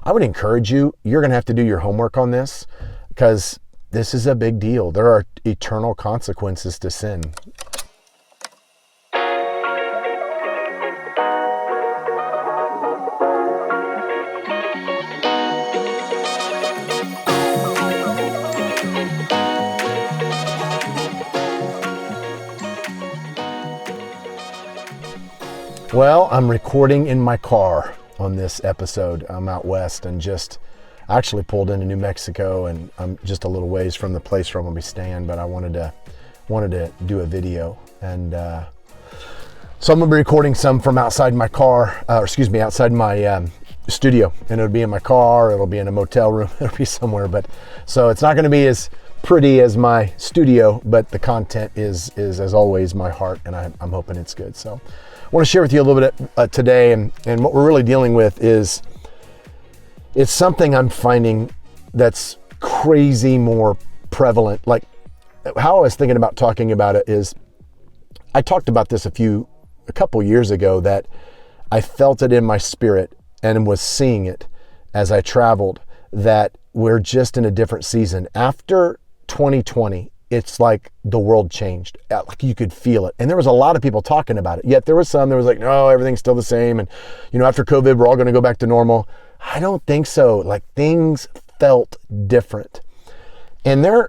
I would encourage you, you're going to have to do your homework on this, because this is a big deal. There are eternal consequences to sin. Well, I'm recording in my car on this episode. I'm out west and I actually pulled into New Mexico, and I'm just a little ways from the place where I'm going to be staying, but I wanted to do a video. And so I'm going to be recording some from outside my car, outside my studio, and it'll be in my car, it'll be in a motel room, it'll be somewhere. But so it's not going to be as pretty as my studio, but the content is as always my heart, and I'm hoping it's good. So I want to share with you a little bit today, and what we're really dealing with is, it's something I'm finding that's crazy more prevalent. Like, how I was thinking about talking about it is, I talked about this a couple years ago, that I felt it in my spirit and was seeing it as I traveled, that we're just in a different season. After 2020, it's like the world changed. Like, you could feel it. And there was a lot of people talking about it. Yet there was some that was like, no, everything's still the same. And, after COVID, we're all going to go back to normal. I don't think so. Like, things felt different. And when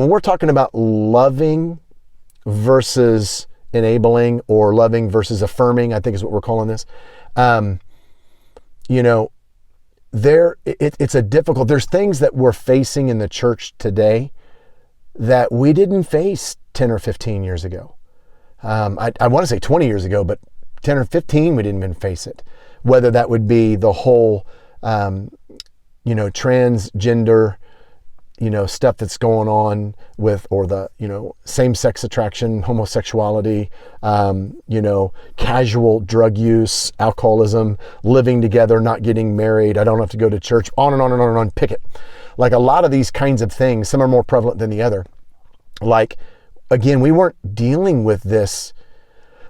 we're talking about loving versus enabling, or loving versus affirming, I think is what we're calling this. There's things that we're facing in the church today that we didn't face 10 or 15 years ago. I want to say 20 years ago, but 10 or 15, we didn't even face it. Whether that would be the whole, transgender, stuff that's going on with, or the, same-sex attraction, homosexuality, casual drug use, alcoholism, living together, not getting married, I don't have to go to church, on and on and on and on, pick it. Like, a lot of these kinds of things, some are more prevalent than the other. Like, again, we weren't dealing with this,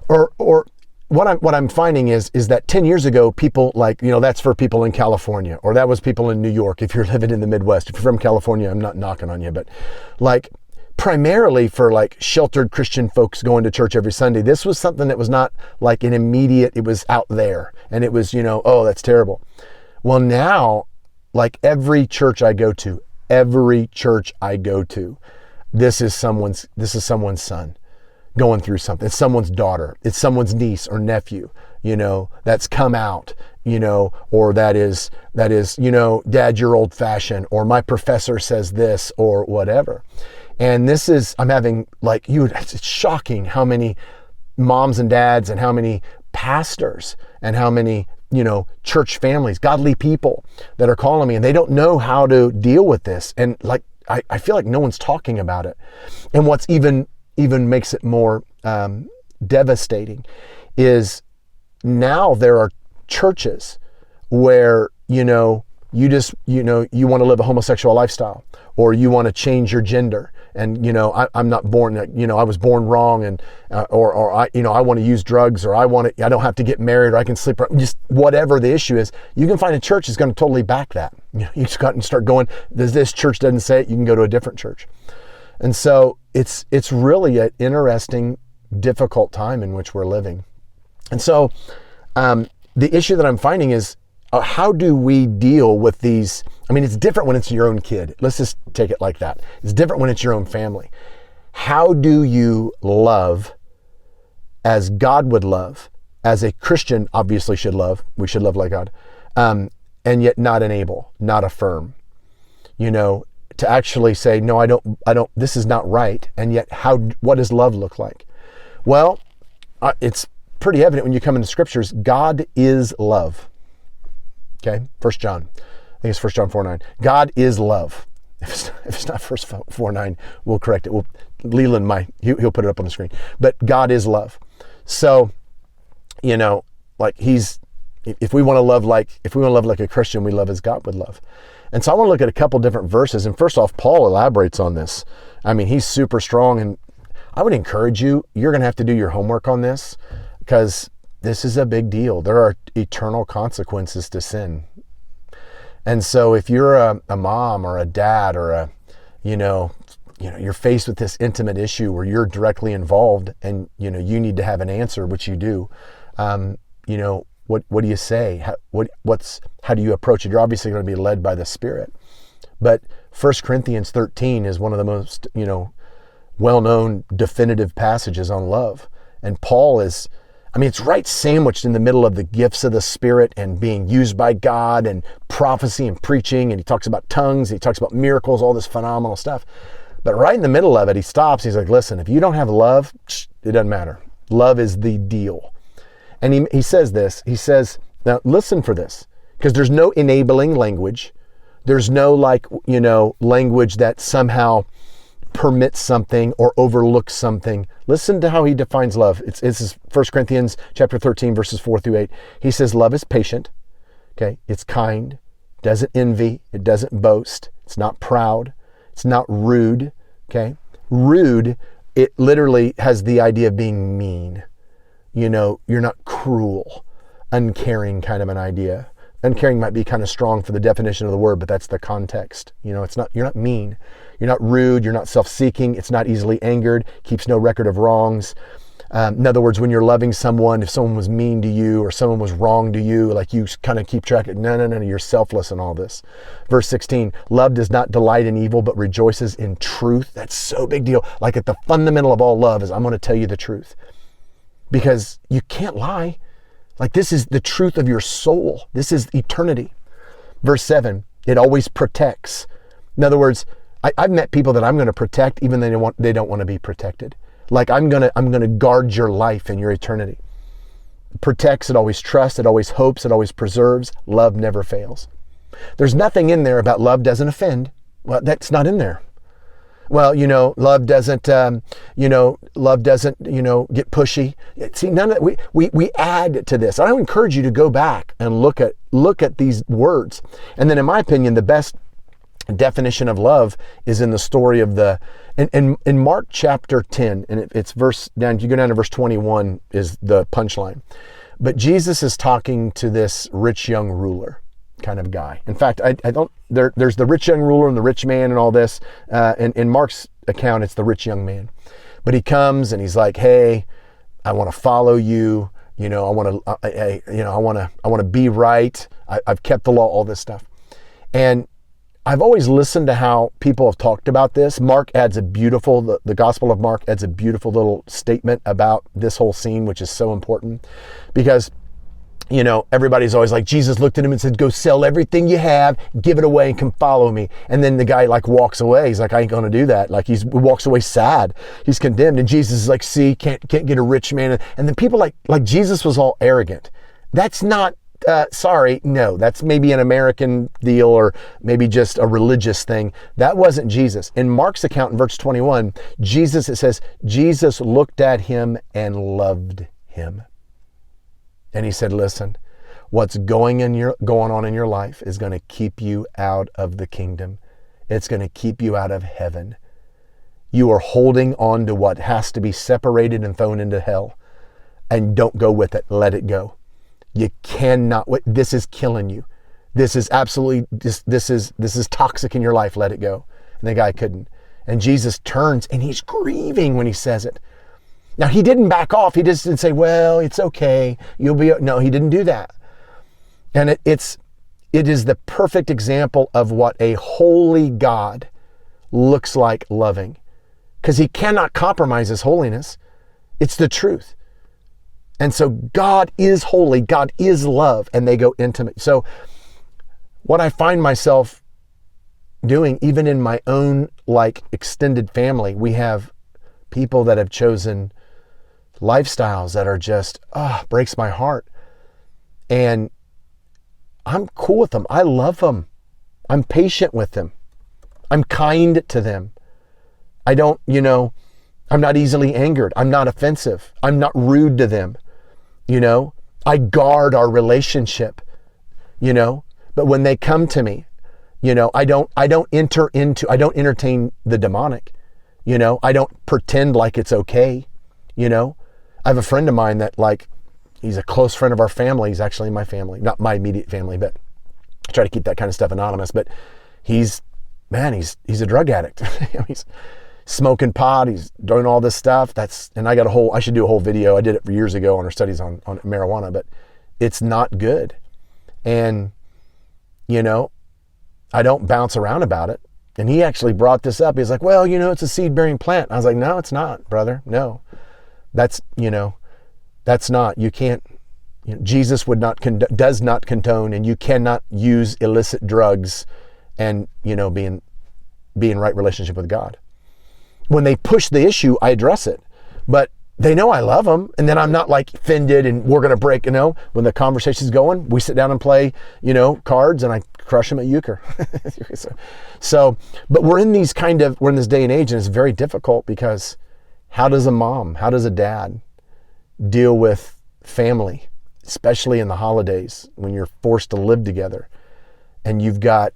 or what I'm finding is that 10 years ago, people that's for people in California, or that was people in New York. If you're living in the Midwest, if you're from California, I'm not knocking on you, but like, primarily for like sheltered Christian folks going to church every Sunday. This was something that was not like an immediate, it was out there, and it was, oh, that's terrible. Well, now, like, every church I go to, this is someone's son going through something. It's someone's daughter. It's someone's niece or nephew, that's come out, or that is, Dad, you're old fashioned, or my professor says this, or whatever. And I'm having it's shocking how many moms and dads, and how many pastors, and how many, church families, godly people that are calling me, and they don't know how to deal with this. And I feel like no one's talking about it. And what's even makes it more devastating is, now there are churches where, you want to live a homosexual lifestyle, or you want to change your gender. And, I'm not born, I was born wrong, and, or I want to use drugs, or I don't have to get married, or I can sleep, just whatever the issue is. You can find a church that's going to totally back that. You just got to start going, this church doesn't say it, you can go to a different church. And so it's really an interesting, difficult time in which we're living. And so the issue that I'm finding is, how do we deal with these? I mean, it's different when it's your own kid. Let's just take it like that. It's different when it's your own family. How do you love as God would love, as a Christian obviously should love? We should love like God, and yet not enable, not affirm. To actually say, no, I don't, this is not right. And yet, what does love look like? Well, it's pretty evident when you come into scriptures. God is love. Okay, 1 John. I think it's 1 John 4:9. God is love. If it's not 4:9, we'll correct it. Leland, he'll put it up on the screen. But God is love. So, if we want to love like a Christian, we love as God would love. And so I want to look at a couple different verses. And first off, Paul elaborates on this. I mean, he's super strong, and I would encourage you, you're going to have to do your homework on this, because this is a big deal. There are eternal consequences to sin. And so if you're a mom or a dad or you're faced with this intimate issue where you're directly involved and, you need to have an answer, which you do, what do you say? How do you approach it? You're obviously going to be led by the Spirit. But 1 Corinthians 13 is one of the most, well-known definitive passages on love. And Paul it's right sandwiched in the middle of the gifts of the Spirit and being used by God and prophecy and preaching. And he talks about tongues, he talks about miracles, all this phenomenal stuff. But right in the middle of it, he stops. He's like, listen, if you don't have love, it doesn't matter. Love is the deal. And he says this, now listen for this, because there's no enabling language. There's no language that somehow permits something or overlooks something. Listen to how he defines love. It's 1 Corinthians chapter 13, verses 4-8. He says, love is patient. Okay. It's kind, doesn't envy. It doesn't boast. It's not proud. It's not rude. Okay. Rude, it literally has the idea of being mean. You're not cruel, uncaring kind of an idea. Uncaring might be kind of strong for the definition of the word, but that's the context. You're not mean. You're not rude. You're not self-seeking. It's not easily angered. Keeps no record of wrongs. In other words, when you're loving someone, if someone was mean to you or someone was wrong to you, like you kind of keep track of, no, you're selfless in all this. Verse 16, love does not delight in evil, but rejoices in truth. That's so big deal. Like at the fundamental of all love is I'm going to tell you the truth. Because you can't lie. Like this is the truth of your soul. This is eternity. Verse 7, it always protects. In other words, I've met people that I'm going to protect even though they don't want to be protected. Like I'm going to guard your life and your eternity. It protects, it always trusts, it always hopes, it always preserves. Love never fails. There's nothing in there about love doesn't offend. Well, that's not in there. Well, love doesn't, get pushy. See, none of that. We add to this. I encourage you to go back and look at these words. And then in my opinion, the best definition of love is in the story of in Mark chapter 10, and it's you go down to verse 21 is the punchline. But Jesus is talking to this rich young ruler kind of guy. In fact, there's the rich young ruler and the rich man and all this. In Mark's account, it's the rich young man. But he comes and he's like, hey, I want to follow you. I want to be right. I've kept the law, all this stuff. And I've always listened to how people have talked about this. Mark adds the Gospel of Mark adds a beautiful little statement about this whole scene, which is so important because everybody's always like, Jesus looked at him and said, go sell everything you have, give it away and come follow me. And then the guy walks away. He's like, I ain't going to do that. He walks away sad. He's condemned. And Jesus is like, see, can't get a rich man. And then people like Jesus was all arrogant. That's not, no, that's maybe an American deal or maybe just a religious thing. That wasn't Jesus. In Mark's account in verse 21, it says, Jesus looked at him and loved him. And he said, listen, what's going on in your life is going to keep you out of the kingdom. It's going to keep you out of heaven. You are holding on to what has to be separated and thrown into hell. And don't go with it. Let it go. You cannot. This is killing you. This is absolutely, this is toxic in your life. Let it go. And the guy couldn't. And Jesus turns and he's grieving when he says it. Now, he didn't back off. He just didn't say, well, it's okay. No, he didn't do that. And it is the perfect example of what a holy God looks like loving. Because he cannot compromise his holiness. It's the truth. And so God is holy. God is love. And they go intimate. So what I find myself doing, even in my own extended family, we have people that have chosen lifestyles that are just, breaks my heart. And I'm cool with them. I love them. I'm patient with them. I'm kind to them. I don't, I'm not easily angered. I'm not offensive. I'm not rude to them. I guard our relationship, but when they come to me, I don't entertain the demonic, I don't pretend like it's okay. I have a friend of mine that he's a close friend of our family. He's actually in my family, not my immediate family, but I try to keep that kind of stuff anonymous, but he's a drug addict. He's smoking pot. He's doing all this stuff. And I should do a whole video. I did it for years ago on our studies on marijuana, but it's not good. And, I don't bounce around about it. And he actually brought this up. He's like, well, it's a seed-bearing plant. I was like, no, it's not, brother. No, that's not, you can't, Jesus does not condone, and you cannot use illicit drugs and, be in right relationship with God. When they push the issue, I address it, but they know I love them. And then I'm not like offended and we're going to break, when the conversation's going, we sit down and play, cards, and I crush them at euchre. But we're in this day and age, and it's very difficult because how does a dad deal with family, especially in the holidays when you're forced to live together and you've got,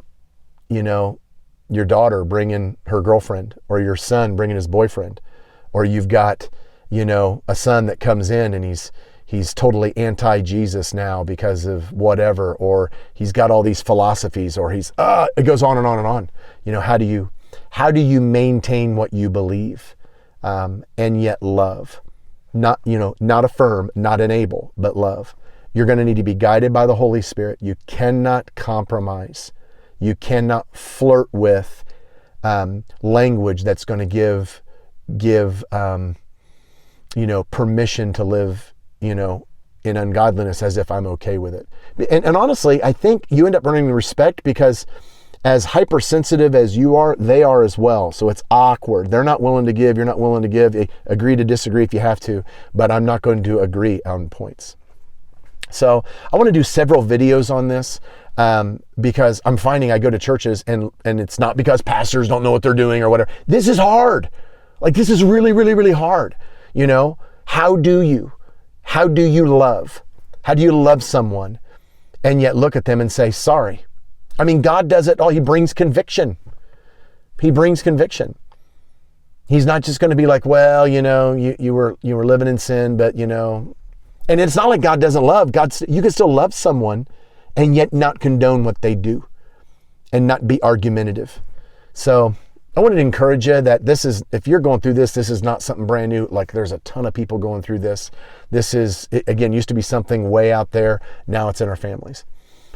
your daughter bringing her girlfriend, or your son bringing his boyfriend, or you've got, a son that comes in and he's totally anti-Jesus now because of whatever, or he's got all these philosophies, or it goes on and on and on. How do you maintain what you believe, and yet love? Not affirm, not enable, but love. You're going to need to be guided by the Holy Spirit. You cannot compromise. You cannot flirt with language that's going to give permission to live, in ungodliness, as if I'm okay with it. And honestly, I think you end up earning respect because as hypersensitive as you are, they are as well. So it's awkward. They're not willing to give. You're not willing to give. Agree to disagree if you have to, but I'm not going to agree on points. So I want to do several videos on this because I'm finding I go to churches and it's not because pastors don't know what they're doing or whatever. This is hard. Like, this is really, really, really hard. How do you love? How do you love someone and yet look at them and say, sorry? I mean, God does it all. He brings conviction. He's not just going to be like, well, you were living in sin, but and it's not like God doesn't love. You can still love someone and yet not condone what they do and not be argumentative. So I wanted to encourage you that if you're going through this is not something brand new. Like, there's a ton of people going through this. This is, again, used to be something way out there. Now it's in our families.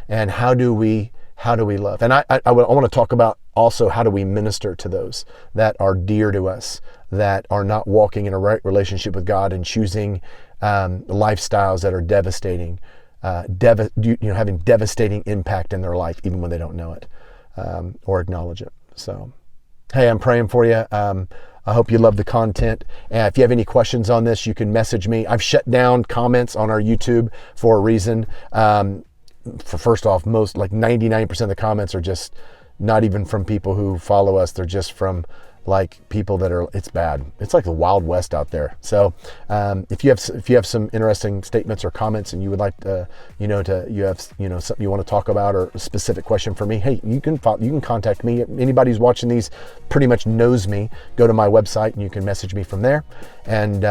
And how do we love? And I want to talk about also, how do we minister to those that are dear to us, that are not walking in a right relationship with God and choosing lifestyles that are devastating, having devastating impact in their life, even when they don't know it or acknowledge it. So, hey, I'm praying for you. I hope you love the content. And if you have any questions on this, you can message me. I've shut down comments on our YouTube for a reason. First off, most, like 99% of the comments are just not even from people who follow us. They're just from like people that are, it's bad. It's like the Wild West out there. So if you have some interesting statements or comments and you would like to, you have something you want to talk about or a specific question for me, hey, you can contact me. Anybody who's watching these pretty much knows me. Go to my website and you can message me from there. And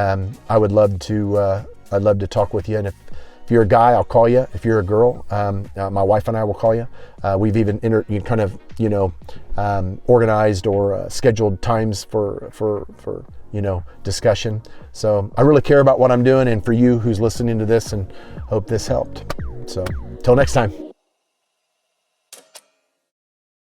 I would love to talk with you. And if you're a guy, I'll call you. If you're a girl, my wife and I will call you. We've even organized or scheduled times for discussion. So I really care about what I'm doing, and for you who's listening to this, and hope this helped. So till next time.